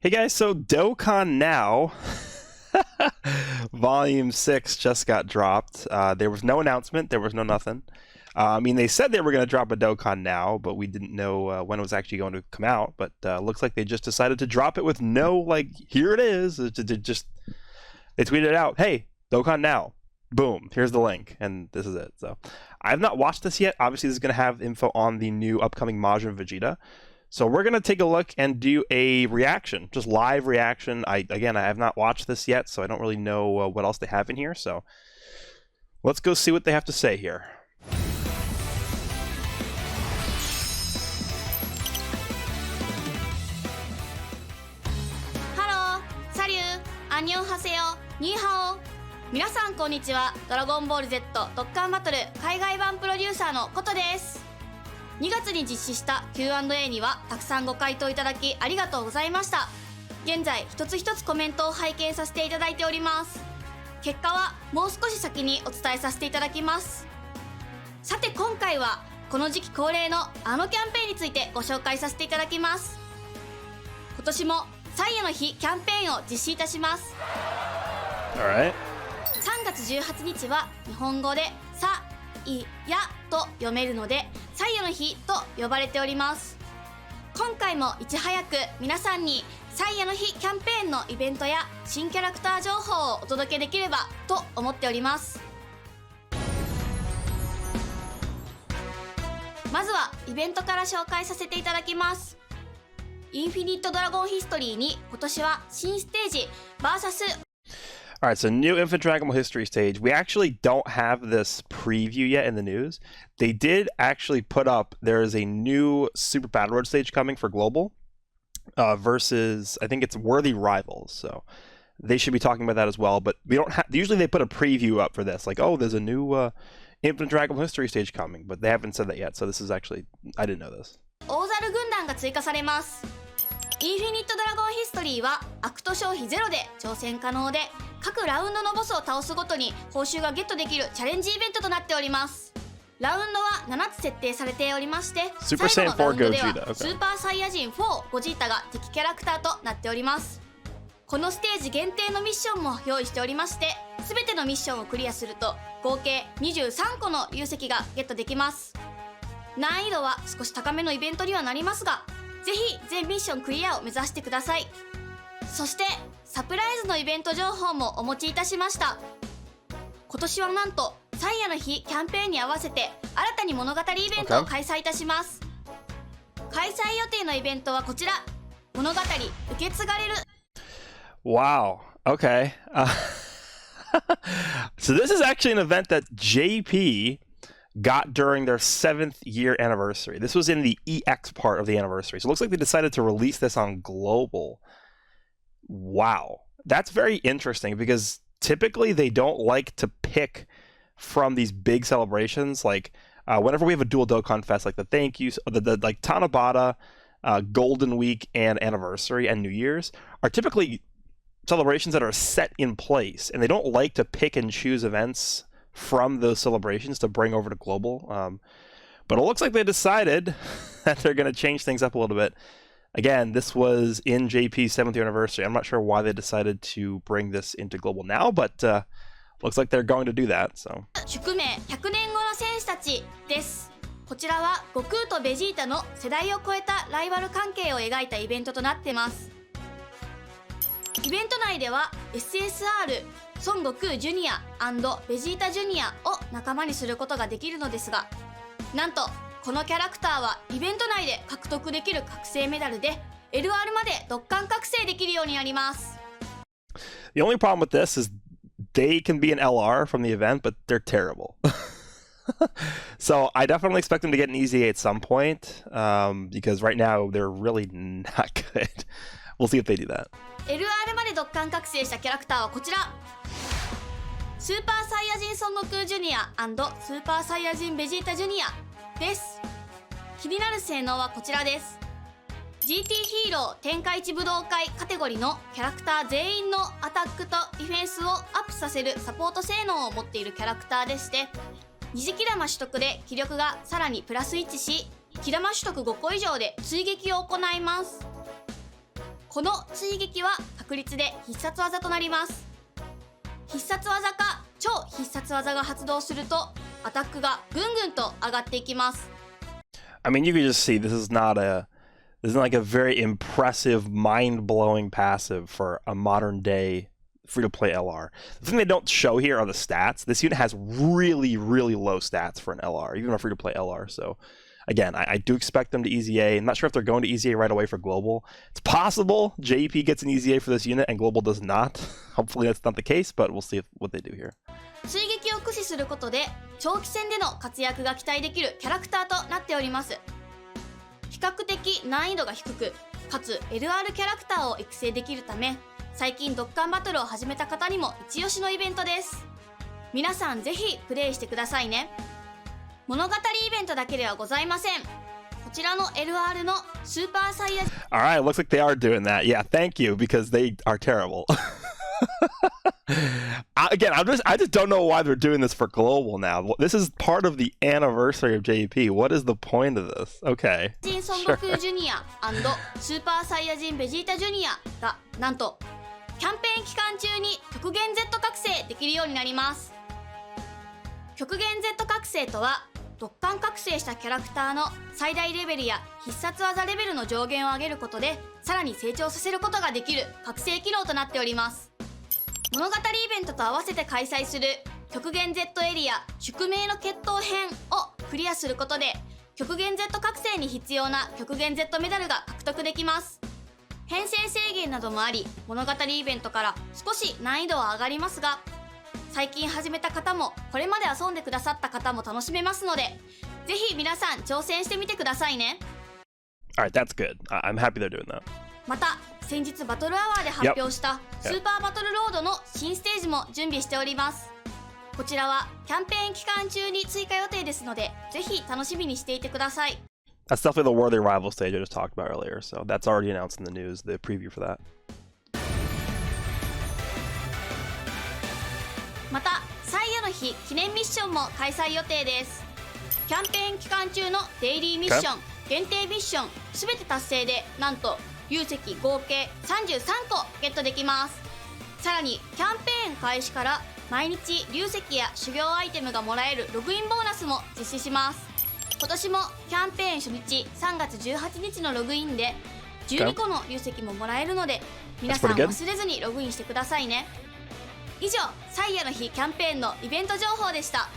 Hey guys, so Dokkan Now Volume 6 just got dropped. There was no announcement, there was no nothing. I mean, they said they were going to drop a Dokkan Now, but we didn't know when it was actually going to come out. But looks like they just decided to drop it with no, like, here it is. They tweeted it out, hey, Dokkan Now. Boom, here's the link, and this is it. So I have not watched this yet. Obviously, this is going to have info on the new upcoming MAJIN Vegeta. So we're going to take a look and do a reaction, just live reaction. I have not watched this yet, so I don't really know what else they have in here. So let's go see what they have to say here. Hello, salut, annyeonghaseyo, ni hao. 皆さんこんにちは。ドラゴンボール Z ドッカンバトル海外版プロデューサーのことです。2月に実施した Q&A にはたくさんご回答いただきありがとうございました。現在一つ一つコメントを拝見させていただいております。結果はもう少し先にお伝えさせていただきます。さて今回はこの時期恒例のあのキャンペーンについてご紹介させていただきます。今年もサイヤの日キャンペーンを実施いたします。 Alright. 3月18日は日本語でさいやと読めるのでサイヤの日と呼ばれております。今回もいち早く皆さんにサイヤの日キャンペーンのイベントや新キャラクター情報をお届けできればと思っております。まずはイベントから紹介させていただきます。インフィニットドラゴンヒストリーに今年は新ステージ Alright, so new Infinite Dragon Ball History stage. We actually don't have this preview yet in the news. They did actually put up, there is a new Super Battle Road stage coming for Global versus, I think it's Worthy Rivals. So they should be talking about that as well. But we don't have, usually they put a preview up for this. Like, oh, there's a new Infinite Dragon Ball History stage coming. But they haven't said that yet. So this is actually, I didn't know this. 大猿軍団が追加されます。インフィニットドラゴンヒストリーはアクト消費ゼロで挑戦可能で各ラウンドのボスを倒すごとに報酬がゲットできるチャレンジイベントとなっております。ラウンドは7つ設定されておりまして最後のラウンドではスーパーサイヤ人4ゴジータが敵キャラクターとなっております。このステージ限定のミッションも用意しておりまして全てのミッションをクリアすると合計23個の流石がゲットできます。難易度は少し高めのイベントにはなりますがぜひ全ミッションクリアを目指してください。そしてサプライズのイベント情報もお持ちいたしました。今年はなんとサイヤの日キャンペーンに合わせて新たに物語イベントを開催いたします。開催予定のイベントはこちら。物語受け継がれる。 Wow. Okay. So this is actually an event that JP got during their 7th year anniversary. This was in the EX part of the anniversary. So it looks like they decided to release this on Global. Wow. That's very interesting because typically they don't like to pick from these big celebrations. Like whenever we have a dual Dokkan Fest, like the thank yous, the like Tanabata, Golden Week, and Anniversary and New Year's are typically celebrations that are set in place. And they don't like to pick and choose events from those celebrations to bring over to Global. But it looks like they decided that they're going to change things up a little bit. Again, this was in JP's 7th year anniversary. I'm not sure why they decided to bring this into Global now, but looks like they're going to do that. So. 宿命100年後の戦士たちです。こちらは悟空とベジータの世代を超えたライバル関係を描いたイベントとなっています。イベント内では SSR孫悟空ジュニア&ベジータジュニアを仲間にすることができるのですが、なんとこのキャラクターはイベント内で獲得できる覚醒メダルで LR までドッカン覚醒できるようになります。 The only problem with this is they can be an LR from the event, but they're terrible. So I definitely expect them to get an easy at some point because right now they're really not good. We'll see if they do that. LR までドッカン覚醒したキャラクターはこちら。スーパーサイヤ人孫悟空ジュニア&スーパーサイヤ人ベジータジュニアです。気になる性能はこちらです。 GT ヒーロー天下一武道会カテゴリーのキャラクター全員のアタックとディフェンスをアップさせるサポート性能を持っているキャラクターでして二次キラマ取得で気力がさらにプラス1しキラマ取得5個以上で追撃を行います。この追撃は確率で必殺技となります。必殺技か超必殺技が発動するとアタックがぐんぐんと上がっていきます。 I mean, you can just see this isn't like a very impressive, mind-blowing passive for a modern-day free-to-play LR. The thing they don't show here are the stats. This unit has really, really low stats for an LR, even a free-to-play LR. So, again, I do expect them to EZA. I'm not sure if they're going to EZA right away for Global. It's possible JP gets an EZA for this unit and Global does not. Hopefully that's not the case, but we'll see what they do here. 追撃を駆使することで長期戦での活躍が期待できるキャラクターとなっております。比較的難易度が低く、かつ LR キャラクターを育成できるため、最近ドッカンバトルを始めた方にも一押しのイベントです。皆さんぜひプレイしてくださいね。物語イベントだけではございません。こちらの LR のスーパーサイヤ人。 Alright, looks like they are doing that. Yeah, thank you, because they are terrible. Again, I just don't know why they're doing this for Global now. This is part of the anniversary of JP. What is the point of this? Okay. 孫悟空ジュニア&スーパーサイヤ人ベジータジュニアがなんとキャンペーン期間中に極限 Z 覚醒できるようになります。極限 Z 覚醒とはドッカン覚醒したキャラクターの最大レベルや必殺技レベルの上限を上げることでさらに成長させることができる覚醒機能となっております。物語イベントと合わせて開催する極限 Z エリア宿命の決闘編をクリアすることで極限 Z 覚醒に必要な極限 Z メダルが獲得できます。編成制限などもあり物語イベントから少し難易度は上がりますが、最近始めた方もこれまで遊んでくださった方も楽しめますので、ぜひ皆さん挑戦してみてくださいね。 Alright, that's good. I'm happy they're doing that. また先日バトルアワーで発表したスーパーバトルロードの新ステージも準備しております。こちらはキャンペーン期間中に追加予定ですので、ぜひ楽しみにしていてください。 That's definitely the worthy rival stage I just talked about earlier, so that's already announced in the news, the preview for that. またサイヤの日記念ミッションも開催予定です。キャンペーン期間中のデイリーミッション、限定ミッションすべて達成でなんと流石合計33個ゲットできます。さらにキャンペーン開始から毎日流石や修行アイテムがもらえるログインボーナスも実施します。今年もキャンペーン初日3月18日のログインで12個の流石ももらえるので、皆さん忘れずにログインしてくださいね。以上、サイヤの日キャンペーンのイベント情報でした。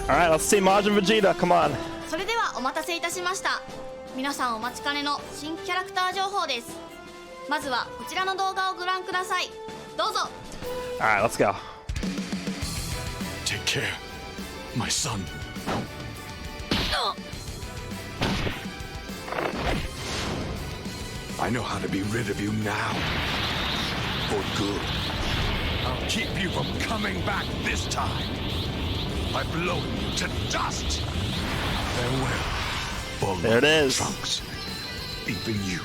Alright, let's see MAJIN Vegeta, come on. それではお待たせいたしました。皆さんお待ちかねの新キャラクター情報です。まずはこちらの動画をご覧ください。どうぞ。 Alright, let's go. Take care, my son. I know how to be rid of you now. For good. I'll keep you from coming back this time. By blowing you to dust. Farewell. There it is. Trunks. Even you.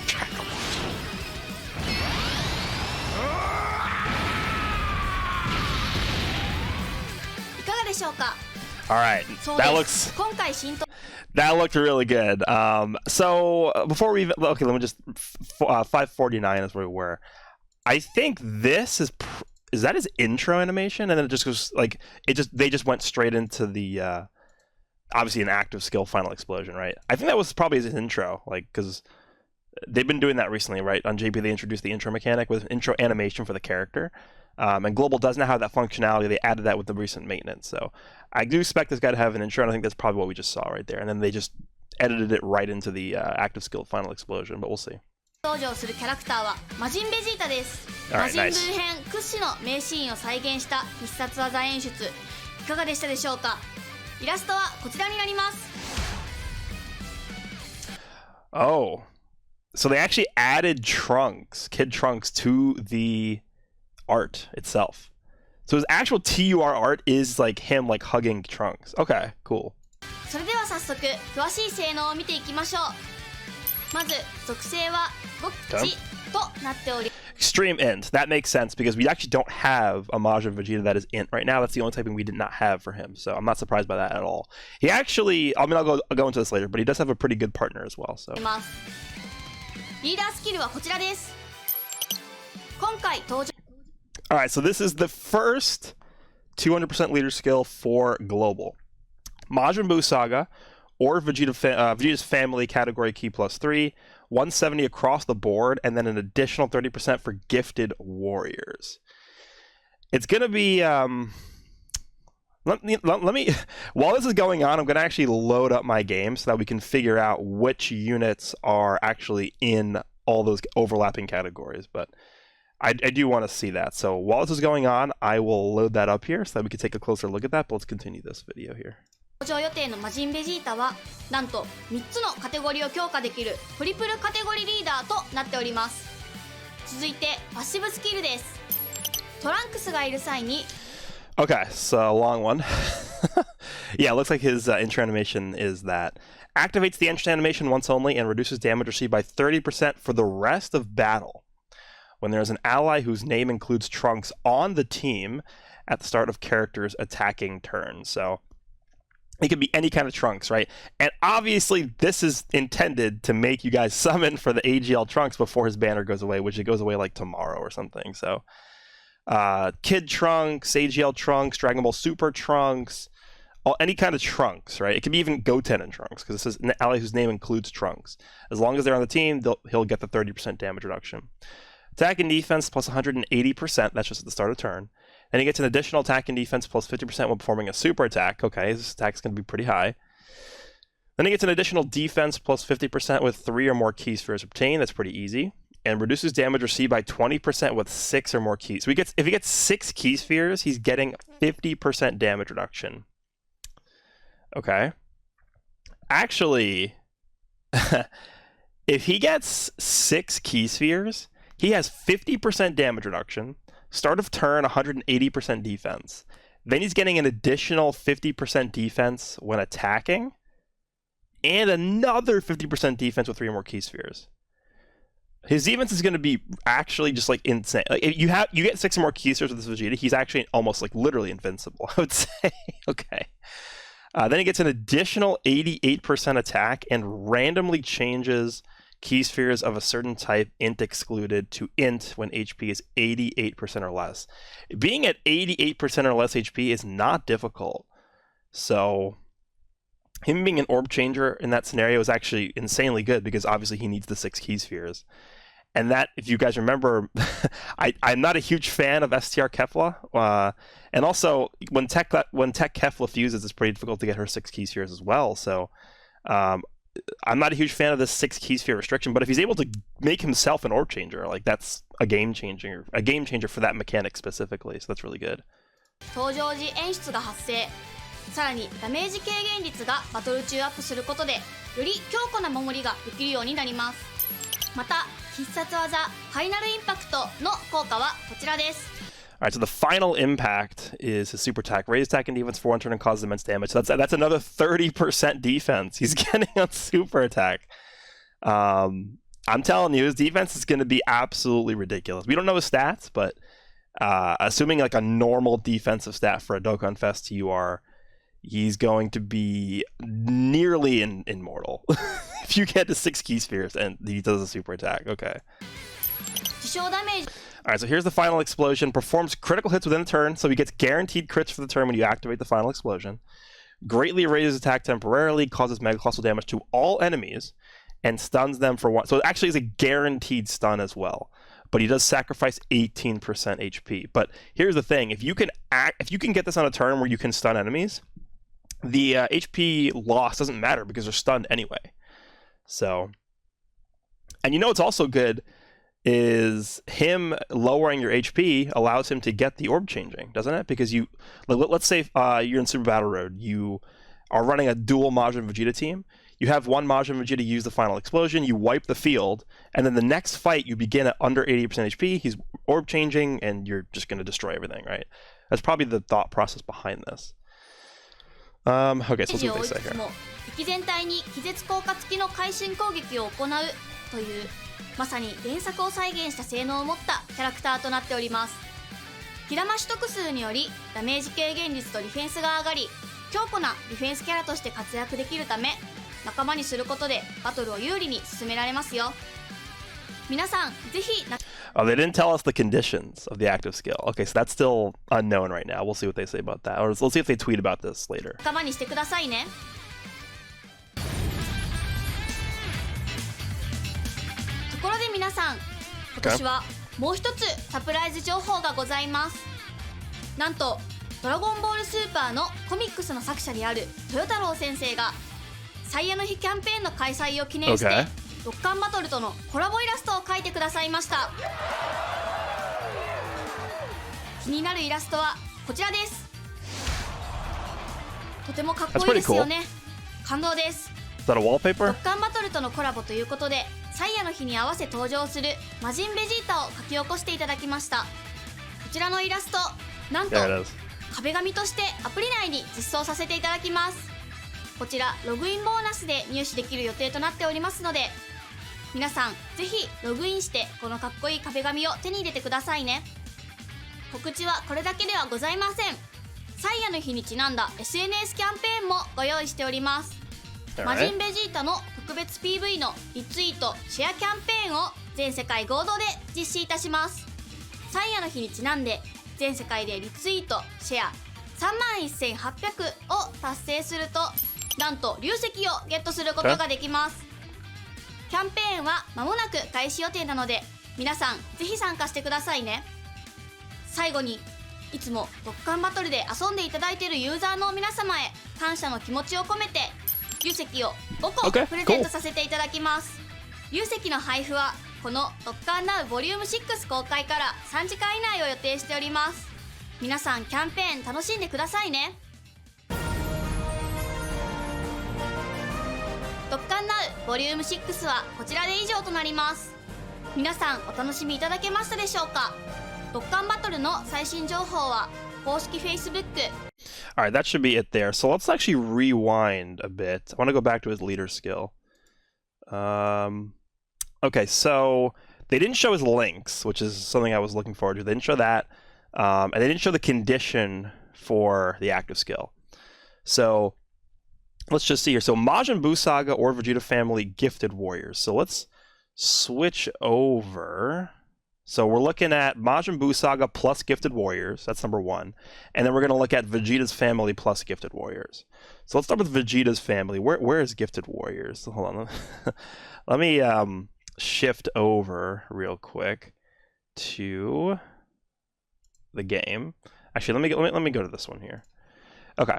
Kakarot. いかがでしょうか。 Alright, そう that で looks す。今回新登 that looked really good. So before we even okay, let me just 549 is where we were. I think this is that his intro animation, and then it just goes like they just went straight into the obviously an active skill final explosion, right? I think that was probably his intro, like because they've been doing that recently, right? On JP they introduced the intro mechanic with intro animation for the character. And Global does not have that functionality. They added that with the recent maintenance. So I do expect this guy to have an intro, and I think that's probably what we just saw right there. And then they just edited it right into the active skill final explosion, but we'll see. 登場するキャラクターは魔人ベジータです。 Alright, 魔人ブー nice. 編屈指の名シーンを再現した必殺技演出、いかがでしたでしょうか。イラストはこちらになります。 Oh, so they actually added Kid Trunks to the art itself. So his actual TUR art is like him like hugging Trunks. Okay, cool. それでは早速詳しい性能を見ていきましょう。まず属性は極地となっており、 Extreme int. That makes sense because we actually don't have a MAJIN Vegeta that is int right now. That's the only typing we did not have for him. So I'm not surprised by that at all. He actually, I mean, I'll go into this later, but he does have a pretty good partner as well. So ます。リーダースキルはこちらです。今回登場。 Alright, so this is the first 200% leader skill for global. Majin Buu Saga, or Vegeta's family category key +3, 170 across the board, and then an additional 30% for gifted warriors. It's going to be... Let me, while this is going on, I'm going to actually load up my game so that we can figure out which units are actually in all those overlapping categories. But I do want to see that. So while this is going on, I will load that up here so that we can take a closer look at that. But let's continue this video here. 登場予定の魔人ベジータはなんと3つのカテゴリーを強化できるトリプルカテゴリーリーダーとなっております。続いてパッシブスキルです。トランクスがいる際に Okay, so long one. Yeah, it looks like his intro animation is that activates the entrance animation once only and reduces damage received by 30% for the rest of battle. When there's an ally whose name includes Trunks on the team at the start of character's attacking turn. So it could be any kind of Trunks, right? And obviously this is intended to make you guys summon for the AGL Trunks before his banner goes away, which it goes away like tomorrow or something. So Kid Trunks, AGL Trunks, Dragon Ball Super Trunks, any kind of Trunks, right? It could be even Goten and Trunks, because this is an ally whose name includes Trunks. As long as they're on the team, he'll get the 30% damage reduction. Attack and defense plus 180%, that's just at the start of turn. Then he gets an additional attack and defense plus 50% when performing a super attack. Okay, this attack's going to be pretty high. Then he gets an additional defense plus 50% with 3 or more key spheres obtained. That's pretty easy. And reduces damage received by 20% with 6 or more keys. So if he gets 6 key spheres, he's getting 50% damage reduction. Okay. Actually, if he gets 6 key spheres, he has 50% damage reduction, start of turn 180% defense. Then he's getting an additional 50% defense when attacking, and another 50% defense with 3 or more key spheres. His defense is going to be actually just like insane. Like if you get 6 or more key spheres with this Vegeta, he's actually almost like literally invincible, I would say. Okay. Then he gets an additional 88% attack and randomly changes key spheres of a certain type, int excluded, to int when HP is 88% or less. Being at 88% or less HP is not difficult. So him being an orb changer in that scenario is actually insanely good because obviously he needs the 6 key spheres. And that, if you guys remember, I'm not a huge fan of STR Kefla. And also, when Tech Kefla fuses, it's pretty difficult to get her 6 key spheres as well. So I'm not a huge fan of this 6 key sphere restriction, but if he's able to make himself an orb changer, like that's a game changer for that mechanic specifically. So that's really good. 登場時演出が発生。さらにダメージ軽減率がバトル中アップすることでより強固な守りができるようになります。また必殺技ファイナルインパクトの効果はこちらです。Alright, so the final impact is his super attack. Raise attack and defense for 1 turn and causes immense damage. So that's another 30% defense he's getting on super attack. I'm telling you, his defense is going to be absolutely ridiculous. We don't know his stats, but assuming like a normal defensive stat for a Dokkan Fest, he's going to be nearly immortal if you get to 6 key spheres and he does a super attack. Okay. 自傷ダメージ Alright, so here's the final explosion. Performs critical hits within the turn, so he gets guaranteed crits for the turn when you activate the final explosion. Greatly raises attack temporarily, causes mega colossal damage to all enemies, and stuns them for 1. So it actually is a guaranteed stun as well. But he does sacrifice 18% HP. But here's the thing: if you can get this on a turn where you can stun enemies, the HP loss doesn't matter because they're stunned anyway. So, and you know what's also good is him lowering your HP allows him to get the orb changing, doesn't it? Because let's say you're in Super Battle Road, you are running a dual Majin Vegeta team. You have one Majin Vegeta use the final explosion, you wipe the field, and then the next fight you begin at under 80% HP, he's orb changing, and you're just going to destroy everything, right? That's probably the thought process behind this. Okay, so let's see what they say here. 敵全体に気絶効果付きの会心攻撃を行うというまさに原作を再現した性能を持ったキャラクターとなっております。キラマ取得数によりダメージ軽減率とディフェンスが上がり強固なディフェンスキャラとして活躍できるため仲間にすることでバトルを有利に進められますよ。皆さんぜひ Oh, they didn't tell us the conditions of the active skill. Okay, so that's still unknown right now. We'll see what they say about that. Or let's see if they tweet about this later. 仲間にしてくださいね。ところで皆さん、今年はもう一つサプライズ情報がございます。なんとドラゴンボールスーパーのコミックスの作者である豊太郎先生がサイヤの日キャンペーンの開催を記念して、ドッカンバトルとのコラボイラストを描いてくださいました。気になるイラストはこちらです。とてもかっこいいですよね。感動です。Is that a ド wallpaper? ッカンバトルとのコラボということで、サイヤの日に合わせ登場する魔人ベジータを書き起こしていただきました。こちらのイラスト、なんと There it is. 壁紙としてアプリ内に実装させていただきます。こちらログインボーナスで入手できる予定となっておりますので、皆さんぜひログインしてこのかっこいい壁紙を手に入れてくださいね。告知はこれだけではございません。サイヤの日にちなんだ SNS キャンペーンもご用意しております。魔人ベジータの特別 PV のリツイートシェアキャンペーンを全世界合同で実施いたします。サイヤの日にちなんで全世界でリツイートシェア31,800を達成すると、なんと流石をゲットすることができます。キャンペーンは間もなく開始予定なので、皆さんぜひ参加してくださいね。最後に、いつもドッカンバトルで遊んでいただいているユーザーの皆様へ感謝の気持ちを込めて流石を5個 Okay, プレゼントさせていただきます。流石の配布はこのドッカンナウボリューム6公開から3時間以内を予定しております。皆さんキャンペーン楽しんでくださいね。ドッカンナウボリューム6はこちらで以上となります。皆さんお楽しみいただけましたでしょうか。ドッカンバトルの最新情報は公式 Facebook。 All right, that should be it there. So let's actually rewind a bit. I want to go back to his leader skill. Okay, so they didn't show his links, which is something I was looking forward to. They didn't show that. And they didn't show the condition for the active skill. So let's just see here. So Majin Buu Saga or Vegeta Family Gifted Warriors. So let's switch over. So we're looking at Majin Buu Saga plus Gifted Warriors. That's number one. And then we're going to look at Vegeta's Family plus Gifted Warriors. So let's start with Vegeta's Family. Where is Gifted Warriors? Hold on. Let me shift over real quick to the game. Actually, let me go to this one here. Okay.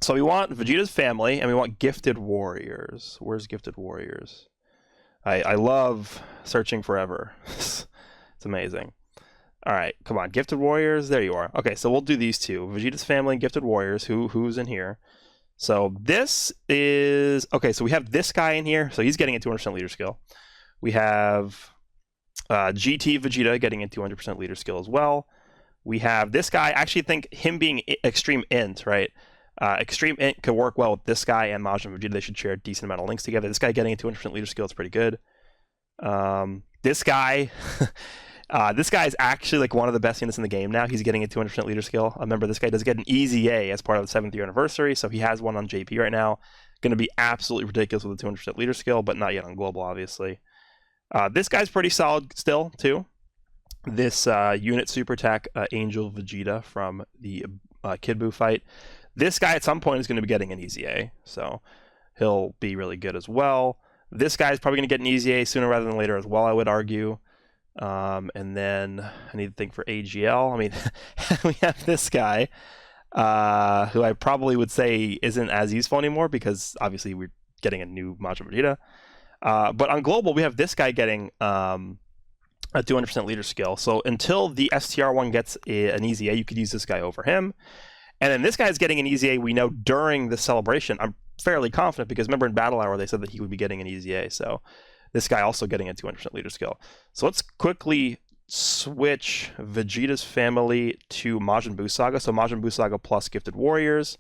So we want Vegeta's Family and we want Gifted Warriors. Where's Gifted Warriors? I love searching forever. It's amazing. All right, come on, Gifted Warriors. There you are. Okay, so we'll do these two: Vegeta's Family and Gifted Warriors. Who's in here? So this is okay. So we have this guy in here. So he's getting a 200% leader skill. We have GT Vegeta getting a 200% leader skill as well. We have this guy. I actually think him being Extreme Int, right? Extreme Int could work well with this guy and Majin Vegeta. They should share a decent amount of links together. This guy getting a 200% leader skill is pretty good. This guy, this guy is actually like one of the best units in the game now. He's getting a 200% leader skill. Remember, this guy does get an Easy A as part of the 7th year anniversary, so he has one on JP right now. Going to be absolutely ridiculous with a 200% leader skill, but not yet on global, obviously. This guy's pretty solid still, too. This unit super attack Angel Vegeta from the Kid Buu fight. This guy at some point is going to be getting an Easy A, so he'll be really good as well. This guy's probably going to get an Easy A sooner rather than later as well, I would argue. And then I need to think for AGL. I mean, we have this guy, who I probably would say isn't as useful anymore because obviously we're getting a new Majin Vegeta. But on global, we have this guy getting a 200% leader skill. So until the STR one gets an Easy A, you could use this guy over him. And then this guy's getting an Easy A, we know, during the celebration. I'm fairly confident because remember in Battle Hour they said that he would be getting an Easy A. So this guy also getting a 200% leader skill. So let's quickly switch Vegeta's Family to Majin Buu Saga. So Majin Buu Saga plus Gifted Warriors.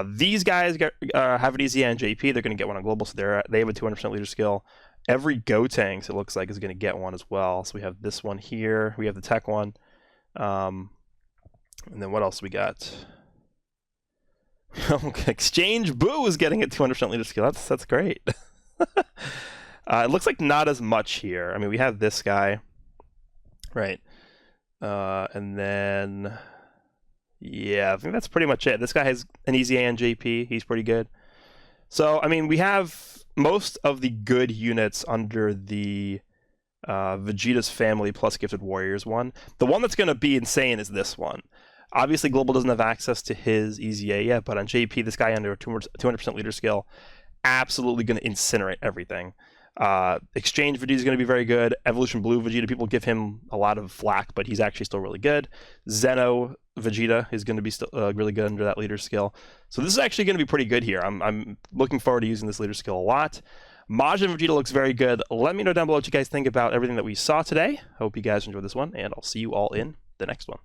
These guys have an Easy A on JP. They're going to get one on global, so they have a 200% leader skill. Every Gotenks, it looks like, is going to get one as well. So we have this one here. We have the tech one. And then what else we got? Exchange Boo is getting a 200% leader skill. That's great. It looks like not as much here. I mean, we have this guy, right? And then, yeah, I think that's pretty much it. This guy has an easy A on JP. He's pretty good. So, I mean, we have most of the good units under the Vegeta's Family plus Gifted Warriors one. The one that's going to be insane is this one. Obviously, Global doesn't have access to his easy A yet, but on JP, this guy under 200% leader skill, absolutely going to incinerate everything. Exchange Vegeta is going to be very good. Evolution Blue Vegeta, people give him a lot of flack, but he's actually still really good. Zeno Vegeta is going to be still really good under that leader skill. So this is actually going to be pretty good here. I'm looking forward to using this leader skill a lot. MAJIN Vegeta looks very good. Let me know down below what you guys think about everything that we saw today. Hope you guys enjoyed this one, and I'll see you all in the next one.